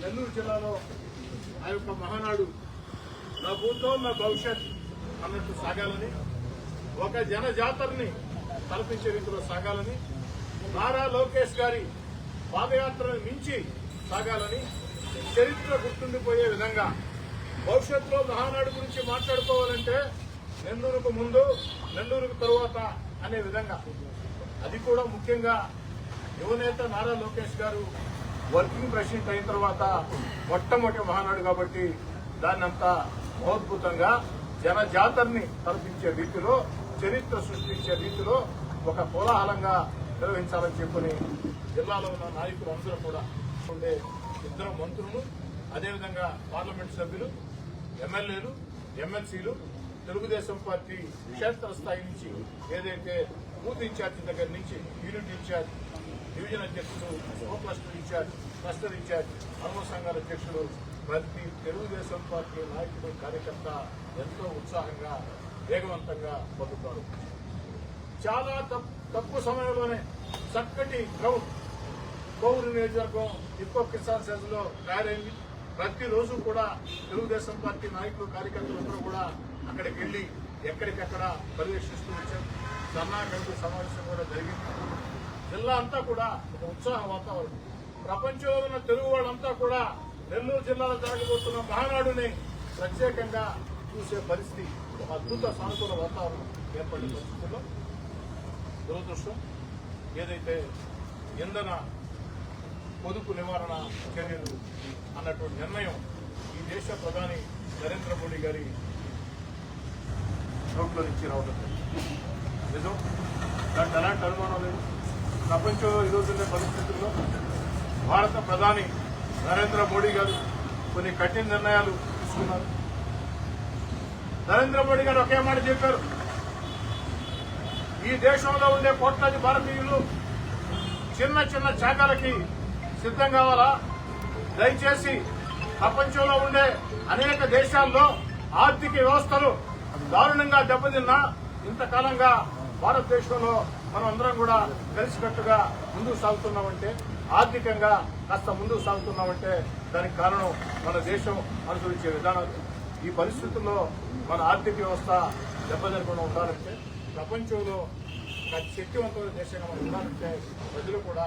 నెల్లూరు జిల్లాలో ఆ యొక్క మహానాడు నా భూతం నా భవిష్యత్ అన్నట్టు సాగాలని, ఒక జనజాతరని తలపించే రీతిలో సాగాలని, నారా లోకేష్ గారి పాదయాత్రను మించి సాగాలని, చరిత్ర గుర్తుండిపోయే విధంగా భవిష్యత్తులో మహానాడు గురించి మాట్లాడుకోవాలంటే నెల్లూరుకు ముందు, నెల్లూరుకు తరువాత అనే విధంగా, అది కూడా ముఖ్యంగా యువనేత నారా లోకేష్ గారు వర్కింగ్ ప్రెసిడెంట్ అయిన తర్వాత మొట్టమొదటి మహానాడు కాబట్టి దాన్ని అంతా మహోద్భుతంగా జనజాతరని తలపించే రీతిలో, చరిత్ర సృష్టించే రీతిలో ఒక కోలాహలంగా నిర్వహించాలని చెప్పని జిల్లాలో ఉన్న నాయకులందరూ కూడా ఉండే ఇద్దరు మంత్రులు, అదేవిధంగా పార్లమెంట్ సభ్యులు, ఎమ్మెల్యేలు, ఎమ్మెల్సీలు, తెలుగుదేశం పార్టీ క్షేత్రస్థాయి నుంచి ఏదైతే బూత్ ఇన్ఛార్జి దగ్గర నుంచి యూనిట్ ఇన్ఛార్జ్, డివిజన్ అధ్యక్షుడు, co cluster incharge, cluster incharge, అనుమతి సంఘాల అధ్యక్షుడు, ప్రతి తెలుగుదేశం పార్టీ నాయకుడు, కార్యకర్త ఎంతో ఉత్సాహంగా వేగవంతంగా పొందుతారు. చాలా తక్కువ సమయంలోనే చక్కటి గ్రౌండ్ కోవూరు నియోజకవర్గం ఇక్కో కిసాన్ సెజ్లో తయారైంది. ప్రతిరోజు కూడా తెలుగుదేశం పార్టీ నాయకులు, కార్యకర్తలందరూ కూడా అక్కడికి వెళ్లి ఎక్కడికక్కడ పర్యవేక్షిస్తూ వచ్చారు. ధర్నా కమిటీ సమావేశం కూడా జరిగింది. జిల్లా అంతా కూడా ఒక ఉత్సాహ వాతావరణం. ప్రపంచంలో ఉన్న తెలుగు వాళ్ళంతా కూడా నెల్లూరు జిల్లాలో జరగబోతున్న మహానాడుని ప్రత్యేకంగా చూసే పరిస్థితి, ఒక అద్భుత సానుకూల వాతావరణం ఏర్పడిన పరిస్థితుల్లో దురదృష్టం ఏదైతే ఇంధన పొదుపు నివారణ చర్యలు అన్నటువంటి నిర్ణయం ఈ దేశ ప్రధాని నరేంద్ర మోడీ గారి నోట్లో నుంచి రావడం నిజం, దాంట్లో ఎలాంటి అనుమానం లేదు. ప్రపంచంలో ఈరోజున్న పరిస్థితుల్లో భారత ప్రధాని నరేంద్ర మోడీ గారు కొన్ని కఠిన నిర్ణయాలు తీసుకున్నారు. నరేంద్ర మోడీ గారు ఒకే మాట చెప్పారు, ఈ దేశంలో ఉండే కోట్లాది భారతీయులు చిన్న చిన్న త్యాగాలకి సిద్ధం కావాలా? దయచేసి ప్రపంచంలో ఉండే అనేక దేశాల్లో ఆర్థిక వ్యవస్థలు దారుణంగా దెబ్బతిన్నా ఇంతకాలంగా భారతదేశంలో మనం అందరం కూడా కలిసికట్టుగా ముందుకు సాగుతున్నామంటే, ఆర్థికంగా కాస్త ముందుకు సాగుతున్నామంటే దానికి కారణం మన దేశం అనుసరించే విధానాలు. ఈ పరిస్థితుల్లో మన ఆర్థిక వ్యవస్థ దెబ్బతినకుండా ఉండాలంటే, ప్రపంచంలో శక్తివంతమైన దేశంగా మనం ఉండాలంటే ప్రజలు కూడా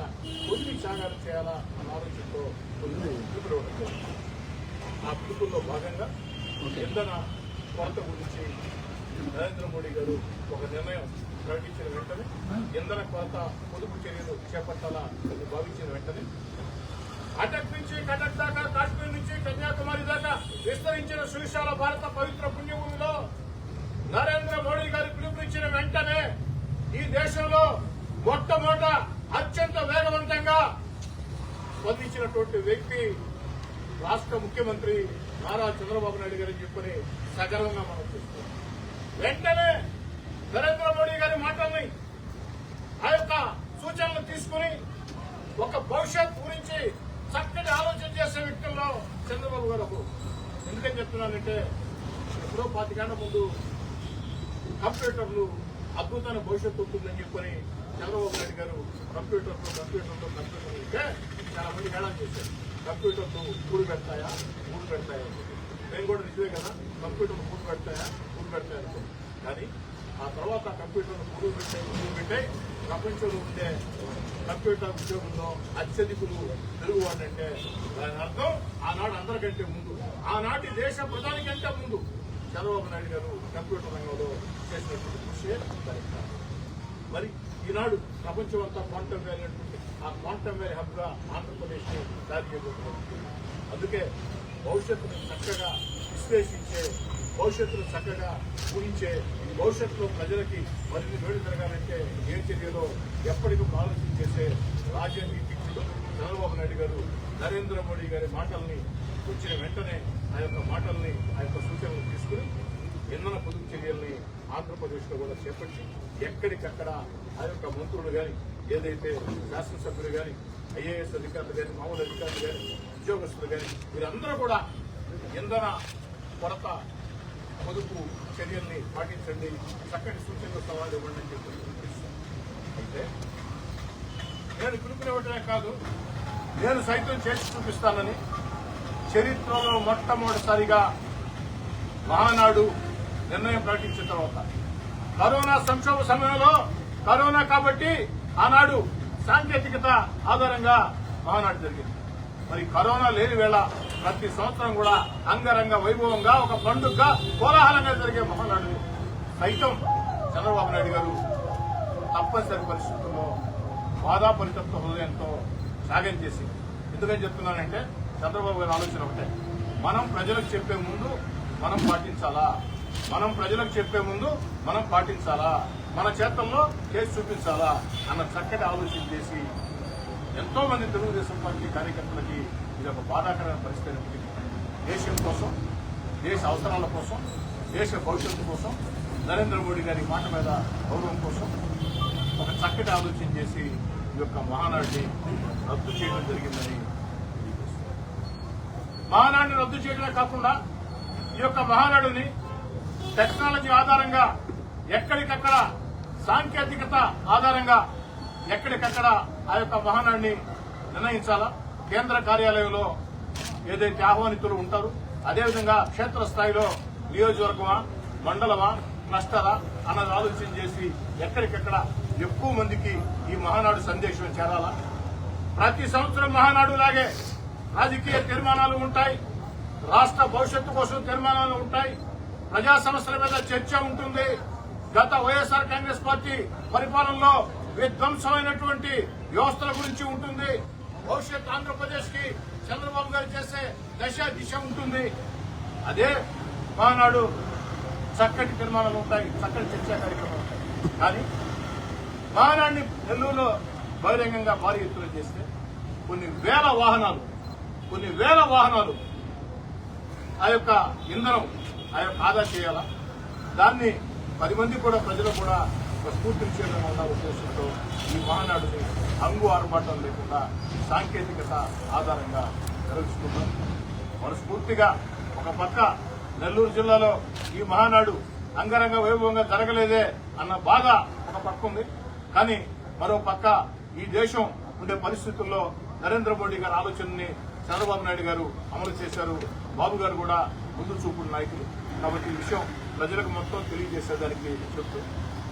కొన్ని త్యాగాలు చేయాలా అన్న ఆలోచనతో కొన్ని పిలుపులు ఉంటాయి. ఆ పిలుపుల్లో భాగంగా ఇంధన కొరత గురించి నరేంద్ర మోడీ గారు ఒక నిర్ణయం ప్రకటించిన వెంటనే ఇంధన కొరత పొదుపు చర్యలు చేపట్టాలా అని భావించిన వెంటనే అటక్ నుంచి కటక్ దాకా, కాశ్మీర్ నుంచి కన్యాకుమారి దాకా విస్తరించిన సువిశాల భారత పవిత్ర పుణ్యభూమిలో నరేంద్ర మోడీ గారు పిలుపునిచ్చిన వెంటనే ఈ దేశంలో మొట్టమొదట అత్యంత వేగవంతంగా స్పందించినటువంటి వ్యక్తి రాష్ట్ర ముఖ్యమంత్రి నారా చంద్రబాబు నాయుడు గారిని చెప్పని సగర్వంగా మనం చూస్తున్నాం. వెంటనే నరేంద్ర మోడీ గారి మాటల్ని, ఆ యొక్క సూచనలు తీసుకుని ఒక భవిష్యత్ గురించి చక్కటి ఆలోచన చేసే వ్యక్తుల్లో చంద్రబాబు గారు. ఎందుకని చెప్తున్నానంటే, ఎప్పుడో 25 ఏళ్ల ముందు కంప్యూటర్లు అద్భుతమైన భవిష్యత్తు ఉంటుందని చెప్పని చంద్రబాబు నాయుడు గారు కంప్యూటర్లు ఉంటే చాలా మంది హేళన చేశారు. కంప్యూటర్లు కూడు పెడతాయా? నేను కూడా నిజమే కదా, కంప్యూటర్లు కూడు పెడతాయా అనుకోండి. కానీ ఆ తర్వాత కంప్యూటర్లు కూడు పెట్టాయి. ప్రపంచంలో ఉండే కంప్యూటర్ ఉద్యోగంలో అత్యధికులు తెలుగు వాళ్ళంటే దాని అర్థం ఆనాడు అందరికంటే ముందు, ఆనాటి దేశ ప్రధాని కంటే ముందు చంద్రబాబు నాయుడు గారు కంప్యూటర్ రంగంలో చేసినటువంటి కృషి. మరి ఈనాడు ప్రపంచం అంతా క్వాంటమ్ వ్యాలీ అనేటువంటి ఆ క్వాంటమ్ వ్యాలీ హబ్ గా ఆంధ్రప్రదేశ్ ని తయారు చేయబోతున్నారు. అందుకే భవిష్యత్తును చక్కగా విశ్లేషించే, భవిష్యత్తును చక్కగా ఊహించే, భవిష్యత్తులో ప్రజలకి మరిన్ని వేడి జరగాలంటే ఏ చర్యలో ఎప్పటికప్పుడు ఆలోచన చేసే రాజనీతిజ్ఞుడు చంద్రబాబు నాయుడు గారు నరేంద్ర మోడీ గారి మాటల్ని వచ్చిన వెంటనే ఆ యొక్క మాటల్ని, ఆ యొక్క సూచనలు తీసుకుని ఇంధన పొదుపు చర్యల్ని ఆంధ్రప్రదేశ్ లో కూడా చేపట్టి ఎక్కడికక్కడ ఆ యొక్క మంత్రులు కానీ, ఏదైతే శాసనసభ్యులు కానీ, ఐఏఎస్ అధికారులు కానీ, మామూలు అధికారులు కానీ, ఉద్యోగస్తులు కానీ, వీరందరూ కూడా ఇంధన కొరత పొదుపు చర్యల్ని పాటించండి, చక్కటి సూచనలు సవాలు ఇవ్వండి అని చెప్పి పిలుపునిస్తాను. అయితే నేను పిలుపునివ్వటమే కాదు, నేను సైతం చేసి చూపిస్తానని చరిత్రలో మొట్టమొదటిసారిగా మహానాడు నిర్ణయం ప్రకటించిన తర్వాత కరోనా సంక్షోభ సమయంలో కరోనా కాబట్టి ఆనాడు సాంకేతికత ఆధారంగా మహానాడు జరిగింది. మరి కరోనా లేని వేళ ప్రతి సంవత్సరం కూడా అంగరంగ వైభవంగా ఒక పండుగగా కోలాహలంగా జరిగే మహానాడు సైతం చంద్రబాబు నాయుడు గారు తప్పనిసరి పరిస్థితుల్లో బాధాపరితత్వ హృదయంతో త్యాగం చేసి, ఎందుకని చెప్తున్నానంటే చంద్రబాబు గారి ఆలోచన ఒకటే, మనం ప్రజలకు చెప్పే ముందు మనం పాటించాలా, మనం ప్రజలకు చెప్పే ముందు మనం పాటించాలా, మన చేతల్లో చేసి చూపించాలా అన్న చక్కటి ఆలోచన చేసి ఎంతో మంది తెలుగుదేశం పార్టీ కార్యకర్తలకి ఇది ఒక బాధాకరమైన పరిస్థితి. దేశం కోసం, దేశ అవసరాల కోసం, దేశ భవిష్యత్తు కోసం, నరేంద్ర మోడీ గారి మాట మీద గౌరవం కోసం ఒక చక్కటి ఆలోచన చేసి ఈ యొక్క మహానాడిని రద్దు చేయడం జరిగిందని. మహానాడిని రద్దు చేయడమే కాకుండా ఈ యొక్క మహానాడుని టెక్నాలజీ ఆధారంగా ఎక్కడికక్కడ, సాంకేతికత ఆధారంగా ఎక్కడికక్కడ ఆ యొక్క మహానాడిని నిర్ణయించాలా. కేంద్ర కార్యాలయంలో ఏదైతే ఆహ్వానితులు ఉంటారో అదేవిధంగా క్షేత్రస్థాయిలో నియోజకవర్గమా, మండలమా, క్లస్టరా అన్నది ఆలోచన చేసి ఎక్కడికెక్కడ ఎక్కువ మందికి ఈ మహానాడు సందేశం చేరాలా. ప్రతి సంవత్సరం మహానాడు లాగే రాజకీయ తీర్మానాలు ఉంటాయి, రాష్ట్ర భవిష్యత్తు కోసం తీర్మానాలు ఉంటాయి, ప్రజా సమస్యల మీద చర్చ ఉంటుంది. గత వైఎస్ఆర్ కాంగ్రెస్ పార్టీ పరిపాలనలో విధ్వంసమైనటువంటి వ్యవస్థల గురించి ఉంటుంది. భవిష్యత్ ఆంధ్రప్రదేశ్ కి చంద్రబాబు గారు చేసే దశ దిశ ఉంటుంది. అదే మహానాడు చక్కటి తీర్మానాలు ఉంటాయి, చక్కటి చర్చా కార్యక్రమాలు ఉంటాయి. కానీ మహానాడిని నెల్లూరులో బహిరంగంగా భారీ ఎత్తున చేస్తే కొన్ని వేల వాహనాలు ఆ యొక్క ఇంధనం ఆ యొక్క ఆదా చేయాలా. దాన్ని 10 మంది కూడా ప్రజలు కూడా ఒక స్ఫూర్తించేయడం ఉన్న ఉద్దేశంతో ఈ మహానాడుని హంగు ఆర్భాటం లేకుండా సాంకేతికత ఆధారంగా నిర్వహిస్తున్నాం. మనస్ఫూర్తిగా ఒక పక్క నెల్లూరు జిల్లాలో ఈ మహానాడు అంగరంగ వైభవంగా జరగలేదే అన్న బాధ ఒక పక్క ఉంది. కానీ మరో పక్క ఈ దేశం ఉండే పరిస్థితుల్లో నరేంద్ర మోడీ గారి ఆలోచనని చంద్రబాబు నాయుడు గారు అమలు చేశారు. బాబు గారు కూడా ముందు చూపుడు నాయకులు కాబట్టి ఈ విషయం ప్రజలకు మొత్తం తెలియజేసేదానికి చెప్తూ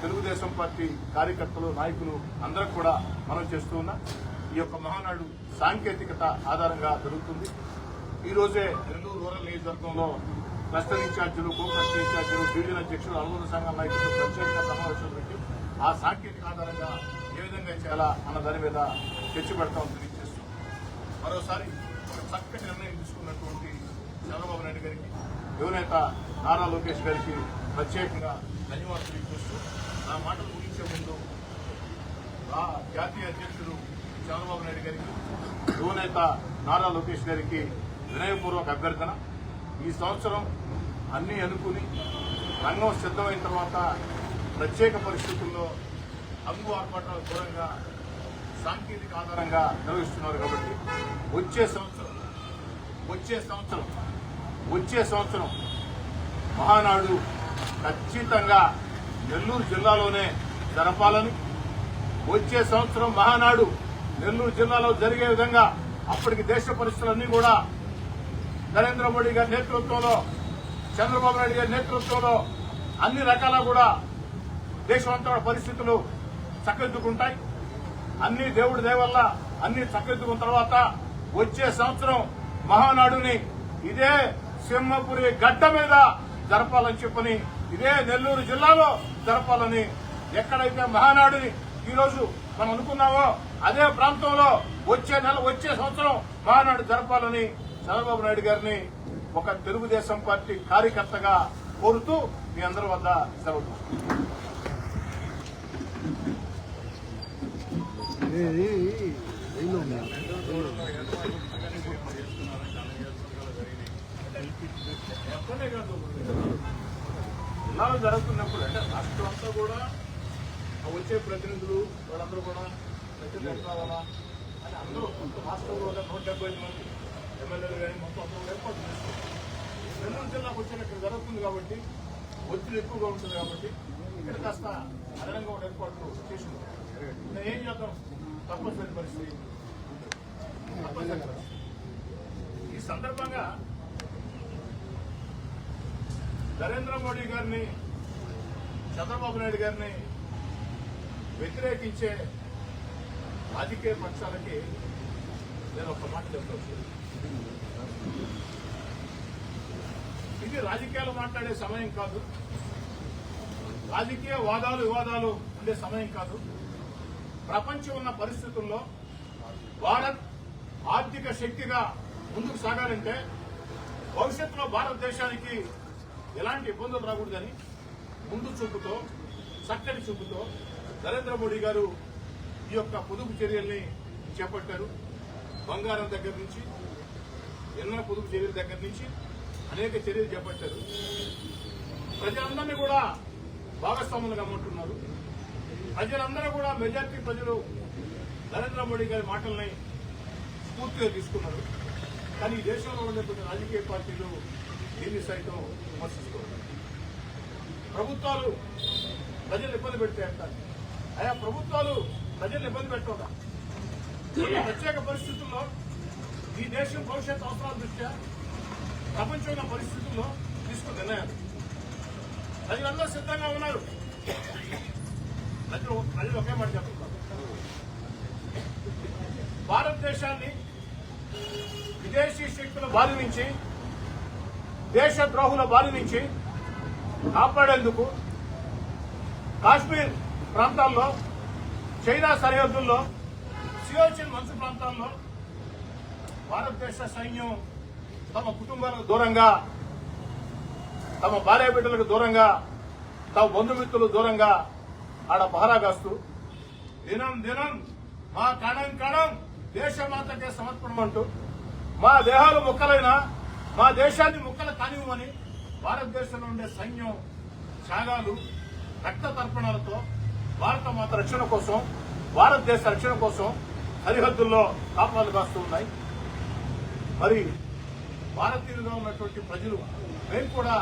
తెలుగుదేశం పార్టీ కార్యకర్తలు, నాయకులు అందరూ కూడా మనం చేస్తూ ఉన్న ఈ యొక్క మహానాడు సాంకేతికత ఆధారంగా జరుగుతుంది. ఈ రోజే నెల్లూరు రూరల్ నియోజకవర్గంలో క్లస్టర్ ఇన్ఛార్జీలు, కో క్లస్టర్ ఇన్ఛార్జీలు, డివిజన్ అధ్యక్షులు, అనుబంధ సంఘాల నాయకులు ప్రత్యేకంగా సమావేశాలు పెట్టి ఆ సాంకేతిక ఆధారంగా ఏ విధంగా చేయాలా అన్న దాని మీద చర్చ పెడతామని తెలియజేస్తాం. మరోసారి ఒక చక్కటి నిర్ణయం తీసుకున్నటువంటి చంద్రబాబు నాయుడు గారికి, యువనేత నారా లోకేష్ గారికి ప్రత్యేకంగా ధన్యవాదాలు తెలియజేస్తూ నా మాటలు ముగించే ముందు జాతీయ అధ్యక్షుడు చంద్రబాబు నాయుడు గారికి, యువనేత నారా లోకేష్ గారికి వినయపూర్వక అభ్యర్థన. ఈ సంవత్సరం అన్ని అనుకుని రంగం సిద్దమైన తర్వాత ప్రత్యేక పరిస్థితుల్లో హంగు ఆర్భాటాల దూరంగా సాంకేతిక ఆధారంగా నిర్వహిస్తున్నారు కాబట్టి వచ్చే సంవత్సరం మహానాడు ఖచ్చితంగా నెల్లూరు జిల్లాలోనే జరపాలని, వచ్చే సంవత్సరం మహానాడు నెల్లూరు జిల్లాలో జరిగే విధంగా అప్పటికి దేశ పరిస్థితులన్నీ కూడా నరేంద్ర మోడీ గారి నేతృత్వంలో, చంద్రబాబు నాయుడు గారి నేతృత్వంలో అన్ని రకాల కూడా దేశమంతా పరిస్థితులు చక్కదిద్దుకుంటాయి. అన్ని దేవుడి దయ వల్ల అన్ని చక్కదిద్దుకున్న తర్వాత వచ్చే సంవత్సరం మహానాడుని ఇదే సింహపురి గడ్డ మీద జరపాలని చెప్పని, ఇదే నెల్లూరు జిల్లాలో జరపాలని, ఎక్కడైతే మహానాడుని ఈరోజు మనం అనుకున్నామో అదే ప్రాంతంలో వచ్చే సంవత్సరం మహానాడు జరపాలని చంద్రబాబు నాయుడు గారిని ఒక తెలుగుదేశం పార్టీ కార్యకర్తగా కోరుతూ మీ అందరి వద్ద సెలవు. ఇలా జరుగుతున్నప్పుడు అంటే రాష్ట్రం అంతా కూడా వచ్చే ప్రతినిధులు వాళ్ళందరూ కూడా రావాలా అని అందరూ రాష్ట్రంలో 175 మంది ఎమ్మెల్యేలు కానీ మొత్తం అందరూ ఏర్పాటు చేస్తారు. నెల్లూరు జిల్లాకు వచ్చిన ఇక్కడ జరుగుతుంది కాబట్టి ఒత్తిడి ఎక్కువగా ఉంటుంది కాబట్టి ఇక్కడ కాస్త అదనంగా ఒక ఏర్పాట్లు చేసింది. నేను ఏం చేద్దాం, తప్పనిసరి పరిస్థితి. ఈ సందర్భంగా నరేంద్ర మోడీ గారిని, చంద్రబాబు నాయుడు గారిని వ్యతిరేకించే రాజకీయ పక్షాలకి నేను ఒక మాట చెప్తాను. ఇది రాజకీయాలు మాట్లాడే సమయం కాదు, రాజకీయ వాదాలు వివాదాలు ఉండే సమయం కాదు. ప్రపంచం ఉన్న పరిస్థితుల్లో భారత్ ఆర్థిక శక్తిగా ముందుకు సాగాలంటే భవిష్యత్తులో భారతదేశానికి ఎలాంటి ఇబ్బందులు రాకూడదని ముందు చూపుతో, చక్కటి చూపుతో నరేంద్ర మోడీ గారు ఈ యొక్క పొదుపు చర్యల్ని చేపట్టారు. బంగారం దగ్గర నుంచి, ఎన్నో పొదుపు చర్యల దగ్గర నుంచి అనేక చర్యలు చేపట్టారు. ప్రజలందరినీ కూడా భాగస్వాములుగా అమ్ముతున్నారు. ప్రజలందరూ కూడా, మెజార్టీ ప్రజలు నరేంద్ర మోడీ గారి మాటల్ని స్ఫూర్తిగా తీసుకున్నారు. కానీ ఈ దేశంలో ఉండే కొన్ని రాజకీయ పార్టీలు దీన్ని సైతం విమర్శిస్తున్నారు. ప్రభుత్వాలు ప్రజలు ఇబ్బంది పెడితే అంటారు. ఆయా ప్రభుత్వాలు ప్రజలు ఇబ్బంది పెట్టవా? ప్రత్యేక పరిస్థితుల్లో ఈ దేశం భవిష్యత్ అవసరాల దృష్ట్యా ప్రపంచంలో పరిస్థితుల్లో తీసుకున్న నిర్ణయాలు ప్రజలందరూ సిద్ధంగా ఉన్నారు. ప్రజలు ఒకే మాట చెప్తున్నారు, భారతదేశాన్ని విదేశీ శక్తుల బారి నుంచి, దేశ ద్రోహుల బారి నుంచి కాపాడేందుకు కాశ్మీర్ ప్రాంతాల్లో, చైనా సరిహద్దుల్లో, సియాచిన్ మంచు ప్రాంతాల్లో భారతదేశ సైన్యం తమ కుటుంబాలకు దూరంగా, తమ భార్య బిడ్డలకు దూరంగా, తమ బంధుమిత్రులు దూరంగా ఆడ పహరా కాస్తూ దినం దినం మా కణం కణం దేశమాతకే సమర్పణం అంటూ, మా దేహాలు ముక్కలైనా మా దేశాన్ని ముక్కలు కానివ్వమని భారతదేశంలో ఉండే సైన్యం త్యాగాలు, రక్త తర్పణాలతో భారత మాత రక్షణ కోసం, భారతదేశ రక్షణ కోసం సరిహద్దుల్లో కాపురాలు కాస్తూ ఉన్నాయి. మరి భారతీయులుగా ఉన్నటువంటి ప్రజలు మేము కూడా